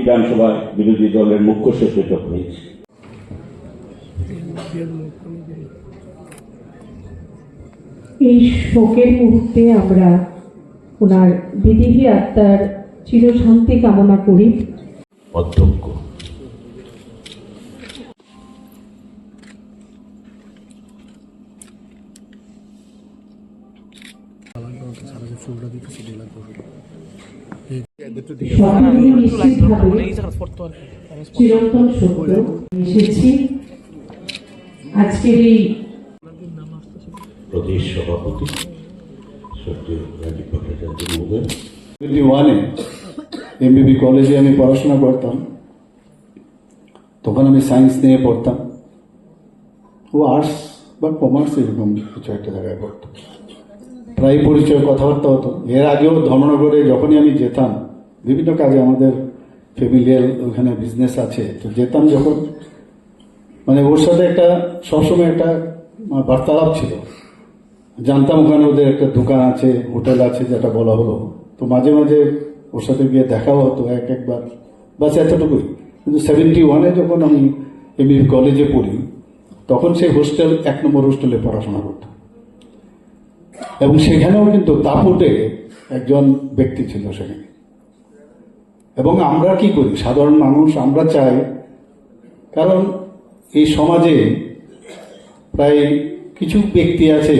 বিধানসভায় বিরোধী দলের মুখ্য সচেতক হয়েছি। এই শোকের মুহূর্তে আমরা ওনার বিদেহী আত্মার চিরশান্তি কামনা করি। অধ্যক্ষ চিরন্তন সত্য এসেছি আজকের এই প্রদেশ সভাপতি সত্যজিৎ রাজীব ভট্টাচার্য মহোদয়। 21-এ এমবিবি কলেজে আমি পড়াশোনা করতাম, তখন আমি সায়েন্স নিয়ে পড়তাম, ও আর্টস বা কমার্স এরকম কিছু একটা জায়গায় পড়তাম। প্রায় পরিচয় কথাবার্তা হতো। এর আগেও ধর্মনগরে যখনই আমি যেতাম বিভিন্ন কাজে, আমাদের ফ্যামিলিয়াল ওখানে বিজনেস আছে, তো যেতাম যখন, মানে ওর সাথে একটা সবসময় একটা বার্তালাপ ছিল। জানতাম ওখানে ওদের একটা দোকান আছে, হোটেল আছে, যেটা বলা হলো, তো মাঝে মাঝে ওর সাথে গিয়ে দেখাও হতো একবার, বাস এতটুকুই। কিন্তু 71-এ যখন আমি এমবিবি কলেজে পড়ি, তখন সেই হোস্টেল 1 নম্বর হোস্টেলে পড়াশোনা করতাম, এবং সেখানেও কিন্তু দাপুটে একজন ব্যক্তি ছিল সেখানে। এবং আমরা কি করি, সাধারণ মানুষ আমরা চাই, কারণ এই সমাজে প্রায় কিছু ব্যক্তি আছে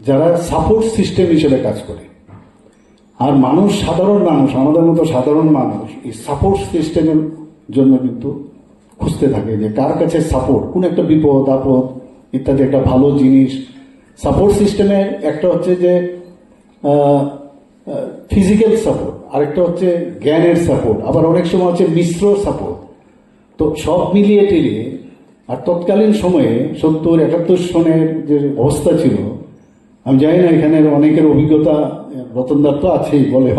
যারা সাপোর্ট সিস্টেম হিসেবে কাজ করে, আর মানুষ, সাধারণ মানুষ, আমাদের মতো সাধারণ মানুষ এই সাপোর্ট সিস্টেমের জন্য কিন্তু খুঁজতে থাকে যে কার কাছে সাপোর্ট, কোন একটা বিপদ আপদ ইত্যাদি একটা ভালো জিনিস। সাপোর্ট সিস্টেমে একটা হচ্ছে যে ফিজিক্যাল সাপোর্ট, আরেকটা হচ্ছে জ্ঞানের সাপোর্ট, আবার অনেক সময় হচ্ছে মিশ্র সাপোর্ট। তো সব মিলিয়ে টিলিয়ে, আর তৎকালীন সময়ে 70-71 সনের যে অবস্থা ছিল, আমি জানি না এখানের অনেকের অভিজ্ঞতা, রতনদার তো আছেই, বলে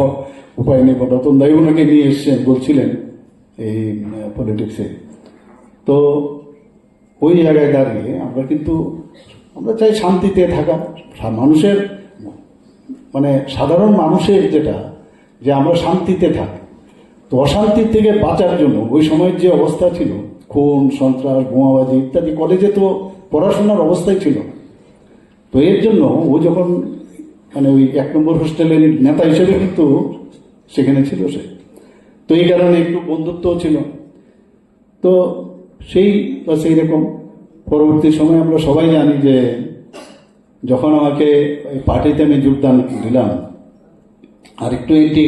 উপায় নেই, রতনদাই ওনাকে নিয়ে এসছেন, বলছিলেন এই পলিটিক্সে। তো ওই জায়গায় দাঁড়িয়ে আমরা চাই শান্তিতে থাকা, মানুষের মানে সাধারণ মানুষের যেটা, যে আমরা শান্তিতে থাকি। তো অশান্তির থেকে বাঁচার জন্য ওই সময়ের যে অবস্থা ছিল, খুন সন্ত্রাস বোমাবাজি ইত্যাদি, কলেজে তো পড়াশোনার অবস্থাই ছিল। তো এর জন্য ও যখন মানে ওই 1 নম্বর হোস্টেলের নেতা হিসেবে কিন্তু সেখানে ছিল সে, তো এই কারণে একটু বন্ধুত্বও ছিল। তো সেই রকম পরবর্তী সময় আমরা সবাই জানি যে যখন আমাকে এই পার্টিতে আমি যোগদান দিলাম, আর একটু এন্টি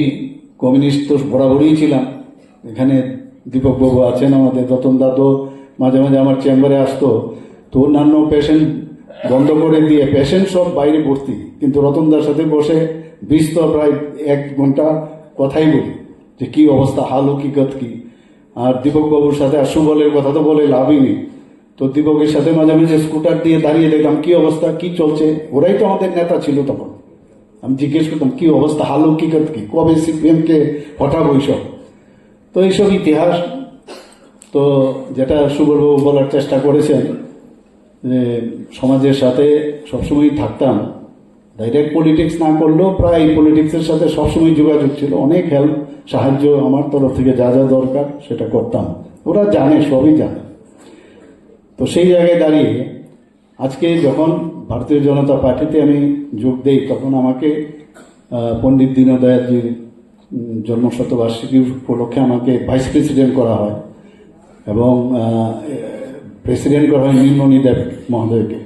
কমিউনিস্ট তো বরাবরই ছিলাম। এখানে দীপক বাবু আছেন, আমাদের রতন দাদু মাঝে মাঝে আমার চেম্বারে আসতো, তো অন্যান্য পেশেন্ট বন্ধ করে দিয়ে পেশেন্ট সব বাইরে ভর্তি, কিন্তু রতনদার সাথে বসে 20 তো প্রায় 1 ঘন্টা কথাই বলি যে কি অবস্থা, হাল হকিকত কি। আর দীপক বাবুর সাথে আর সুবলের কথা তো বলে লাভই নেই। তো দীপকের সাথে মাঝে মাঝে স্কুটার দিয়ে দাঁড়িয়ে দেখলাম কি অবস্থা, কি চলছে। ওরাই তো আমাদের নেতা ছিল তখন। আমি জিজ্ঞেস করতাম কি অবস্থা, হাল হকিকত কি, কবে সিপিএমকে হঠাবো, এইসব। তো এইসব ইতিহাস, তো যেটা সুবলবাবু বলার চেষ্টা করেছেন যে সমাজের সাথে সবসময় থাকতাম, ডাইরেক্ট পলিটিক্স না করলেও প্রায় পলিটিক্সের সাথে সবসময় যোগাযোগ ছিল। অনেক হেল্প সাহায্য আমার তরফ থেকে যা যা দরকার সেটা করতাম, ওরা জানে, সবই জানে। তো সেই জায়গায় দাঁড়িয়ে আজকে যখন ভারতীয় জনতা পার্টিতে আমি যোগ দেই, তখন আমাকে পণ্ডিত দীনদয়ালজির জন্মশতবার্ষিকী উপলক্ষে আমাকে ভাইস প্রেসিডেন্ট করা হয়, এবং প্রেসিডেন্ট করা হয় নীলমণি দেব মহোদয়কে।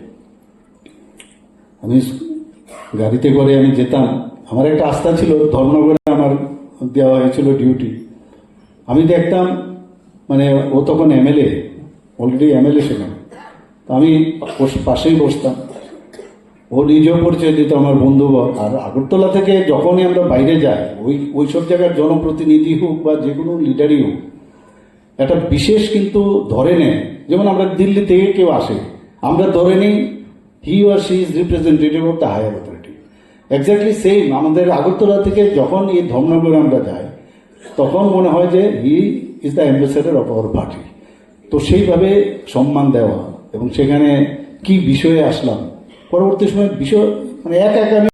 আমি গাড়িতে করে আমি যেতাম, আমার একটা আস্থা ছিল, ধর্মনগরে আমার দেওয়া হয়েছিল ডিউটি। আমি দেখতাম মানে ও তখন এমএলএ, অলরেডি এমএলএ ছিলাম, তো আমি পাশেই বসতাম। ও নিজেও পরিচয় দিত আমার বন্ধুবর। আর আগরতলা থেকে যখনই আমরা বাইরে যাই, ওই সব জায়গার জনপ্রতিনিধি হোক বা যে কোনো লিডারই হোক, একটা বিশেষ কিন্তু ধরে নেয়। যেমন আমরা দিল্লি থেকে কেউ আসে, আমরা ধরে নিই he or she is representative of the higher authority. Exactly same আমাদের আগরতলা থেকে যখন এই ধর্মনগরে আমরা যাই, তখন মনে হয় যে he is the ambassador of our party. তো সেইভাবে সম্মান দেওয়া, এবং সেখানে কি বিষয়ে আসলাম, পরবর্তী সময় বিষয় মানে এক